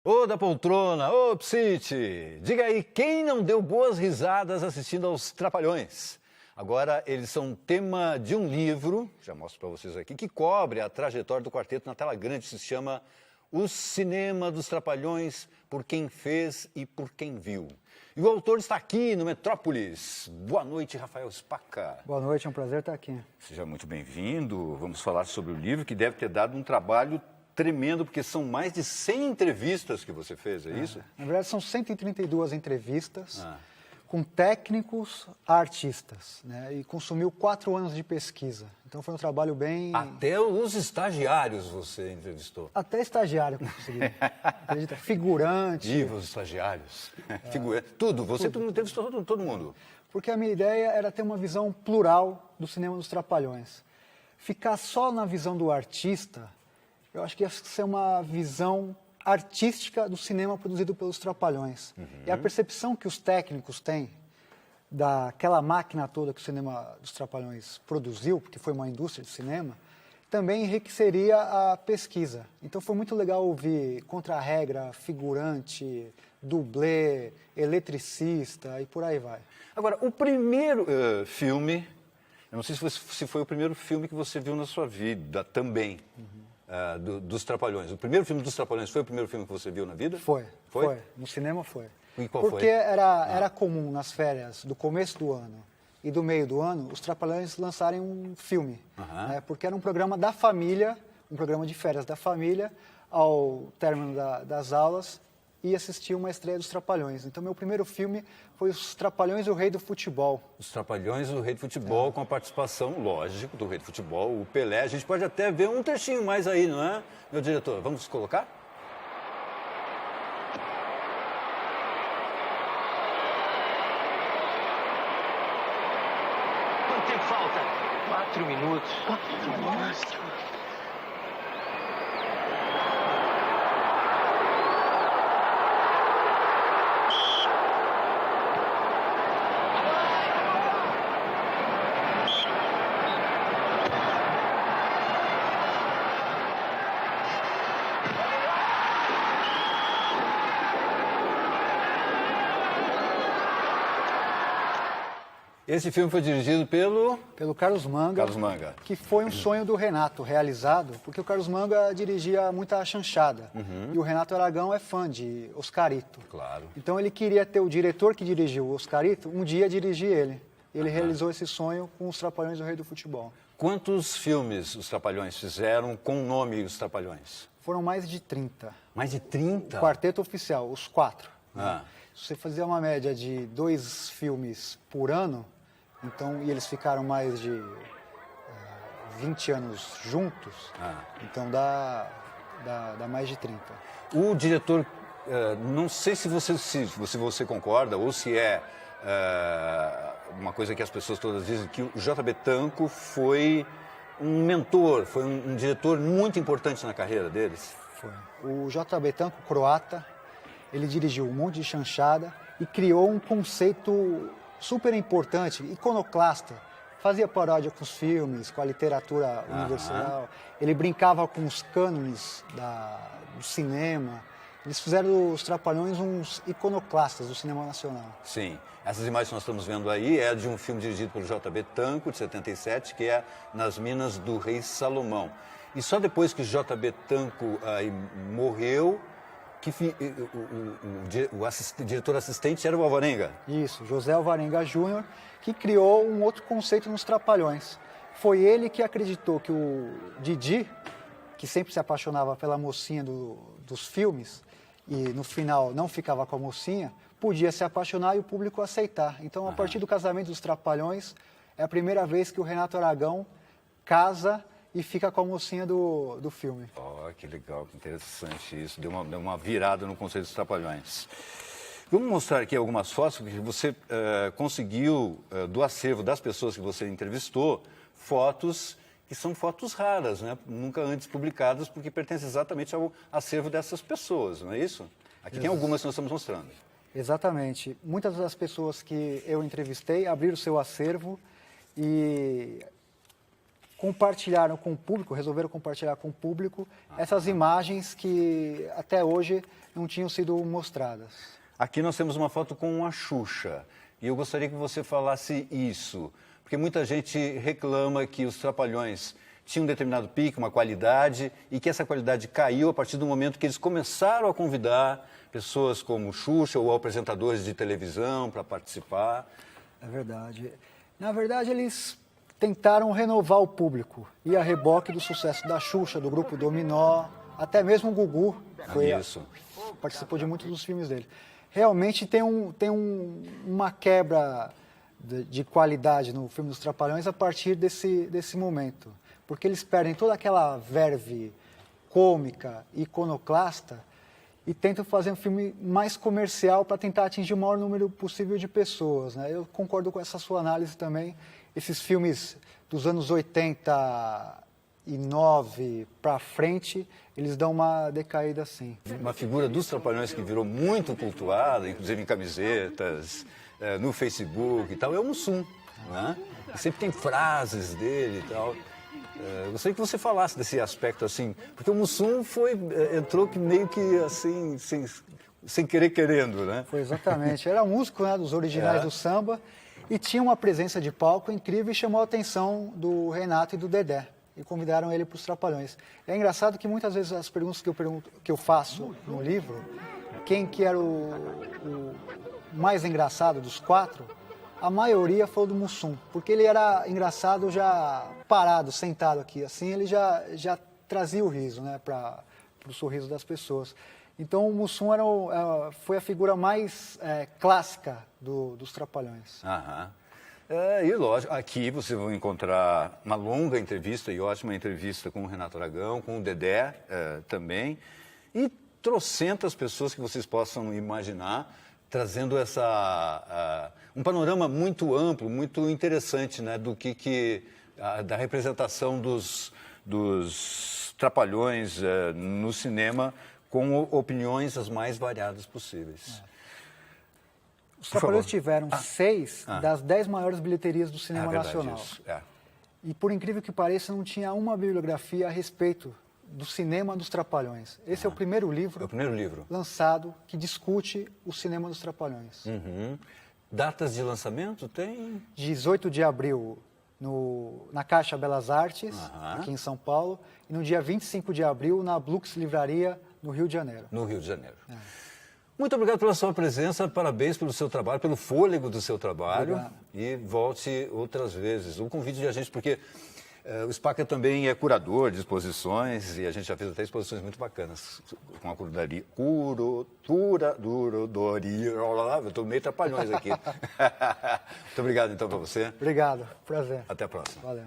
Ô da poltrona, ô Psite, diga aí, quem não deu boas risadas assistindo aos Trapalhões? Agora, eles são tema de um livro, já mostro para vocês aqui, que cobre a trajetória do quarteto na tela grande, se chama O Cinema dos Trapalhões, por quem fez e por quem viu. E o autor está aqui no Metrópolis. Boa noite, Rafael Spaca. Boa noite, é um prazer estar aqui. Seja muito bem-vindo. Vamos falar sobre o livro, que deve ter dado um trabalho tremendo, porque são mais de 100 entrevistas que você fez, é isso? Na verdade, são 132 entrevistas com técnicos a artistas, né? E consumiu 4 anos de pesquisa. Então foi um trabalho bem... Até os estagiários você entrevistou. Até estagiário consegui. Acredita? Figurante. Vivos estagiários. Figurante. Tudo. Você entrevistou todo mundo. Porque a minha ideia era ter uma visão plural do cinema dos Trapalhões. Ficar só na visão do artista, eu acho que ia ser uma visão artística do cinema produzido pelos Trapalhões. E a percepção que os técnicos têm daquela máquina toda que o cinema dos Trapalhões produziu, porque foi uma indústria de cinema, também enriqueceria a pesquisa. Então foi muito legal ouvir contra-regra, figurante, dublê, eletricista e por aí vai. Agora, o primeiro filme, eu não sei se foi o primeiro filme que você viu na sua vida também, dos Trapalhões. O primeiro filme dos Trapalhões foi o primeiro filme que você viu na vida? Foi. No cinema foi. E qual Porque foi? era comum nas férias do começo do ano e do meio do ano os Trapalhões lançarem um filme. Né? Porque era um programa da família, um programa de férias da família, ao término das aulas, e assistir uma estreia dos Trapalhões. Então, meu primeiro filme foi Os Trapalhões e o Rei do Futebol. Os Trapalhões e o Rei do Futebol, com a participação, lógico, do Rei do Futebol, o Pelé. A gente pode até ver um trechinho mais aí, não é, meu diretor? Vamos colocar? Quanto tempo falta? 4 minutos. 4 minutos? Esse filme foi dirigido Pelo Carlos Manga. Carlos Manga. Que foi um sonho do Renato realizado, porque o Carlos Manga dirigia muita chanchada. E o Renato Aragão é fã de Oscarito. Claro. Então ele queria ter o diretor que dirigiu o Oscarito, um dia dirigir ele. Ele realizou esse sonho com Os Trapalhões e o Rei do Futebol. Quantos filmes os Trapalhões fizeram com o nome Os Trapalhões? Foram mais de 30. Mais de 30? Quarteto oficial, os 4. Ah. Se você fazer uma média de 2 filmes por ano, então, e eles ficaram mais de 20 anos juntos, então dá mais de 30. O diretor, não sei se você concorda ou se é uma coisa que as pessoas todas dizem, que o J.B. Tanco foi um mentor, foi um diretor muito importante na carreira deles. Foi. O J.B. Tanco, croata, ele dirigiu um monte de chanchada e criou um conceito super importante, iconoclasta. Fazia paródia com os filmes, com a literatura universal. Ele brincava com os cânones do cinema. Eles fizeram os Trapalhões uns iconoclastas do cinema nacional. Sim. Essas imagens que nós estamos vendo aí é de um filme dirigido pelo J.B. Tanco, de 77, que é Nas Minas do Rei Salomão. E só depois que J.B. Tanco morreu, que o diretor assistente era o Alvarenga. Isso, José Alvarenga Júnior, que criou um outro conceito nos Trapalhões. Foi ele que acreditou que o Didi, que sempre se apaixonava pela mocinha dos filmes, e no final não ficava com a mocinha, podia se apaixonar e o público aceitar. Então, a partir do casamento dos Trapalhões, é a primeira vez que o Renato Aragão casa e fica com a mocinha do filme. Oh, que legal, que interessante isso. Deu uma virada no conceito dos Trapalhões. Vamos mostrar aqui algumas fotos, porque você conseguiu, do acervo das pessoas que você entrevistou, fotos que são fotos raras, né? Nunca antes publicadas, porque pertencem exatamente ao acervo dessas pessoas, não é isso? Aqui tem algumas que nós estamos mostrando. Exatamente. Muitas das pessoas que eu entrevistei abriram o seu acervo e compartilharam com o público, resolveram compartilhar com o público essas imagens que até hoje não tinham sido mostradas. Aqui nós temos uma foto com a Xuxa, e eu gostaria que você falasse isso, porque muita gente reclama que os Trapalhões tinham um determinado pique, uma qualidade, e que essa qualidade caiu a partir do momento que eles começaram a convidar pessoas como Xuxa ou apresentadores de televisão para participar. É verdade. Na verdade, eles tentaram renovar o público, e a reboque do sucesso da Xuxa, do Grupo Dominó, até mesmo o Gugu participou de muitos dos filmes dele. Realmente tem uma quebra de qualidade no filme dos Trapalhões a partir desse momento, porque eles perdem toda aquela verve cômica, iconoclasta, e tentam fazer um filme mais comercial para tentar atingir o maior número possível de pessoas, né? Eu concordo com essa sua análise também. Esses filmes dos anos 89 para frente, eles dão uma decaída assim. Uma figura dos Trapalhões que virou muito cultuada, inclusive em camisetas, no Facebook e tal, é o Mussum, né? E sempre tem frases dele e tal. Eu gostaria que você falasse desse aspecto assim, porque o Mussum entrou meio que assim, sem querer querendo, né? Foi exatamente. Era músico, né, dos originais do samba e tinha uma presença de palco incrível e chamou a atenção do Renato e do Dedé. E convidaram ele para os Trapalhões. É engraçado que muitas vezes as perguntas que eu faço no livro, quem que era o mais engraçado dos quatro, a maioria foi o do Mussum, porque ele era engraçado já parado, sentado aqui, assim ele já trazia o riso, né, para o sorriso das pessoas. Então o Mussum foi a figura mais clássica dos Trapalhões. Aham. E lógico, aqui você vai encontrar uma longa entrevista e ótima entrevista com o Renato Aragão, com o Dedé também, e trocentas pessoas que vocês possam imaginar, trazendo um panorama muito amplo, muito interessante, né, da representação dos Trapalhões no cinema, com opiniões as mais variadas possíveis. Os Trapalhões tiveram 6 das 10 maiores bilheterias do cinema nacional. Isso. E por incrível que pareça, não tinha uma bibliografia a respeito do cinema dos Trapalhões. Esse é o primeiro livro, lançado que discute o cinema dos Trapalhões. Uhum. Datas de lançamento tem? 18 de abril na Caixa Belas Artes, aqui em São Paulo, e no dia 25 de abril na Blux Livraria, no Rio de Janeiro. No Rio de Janeiro. Muito obrigado pela sua presença, parabéns pelo seu trabalho, pelo fôlego do seu trabalho. Obrigado. E volte outras vezes. Um convite de a gente, porque o SPACA também é curador de exposições e a gente já fez até exposições muito bacanas com a curadoria. Eu estou meio trapalhões aqui. Muito obrigado então para você. Obrigado, prazer. Até a próxima. Valeu.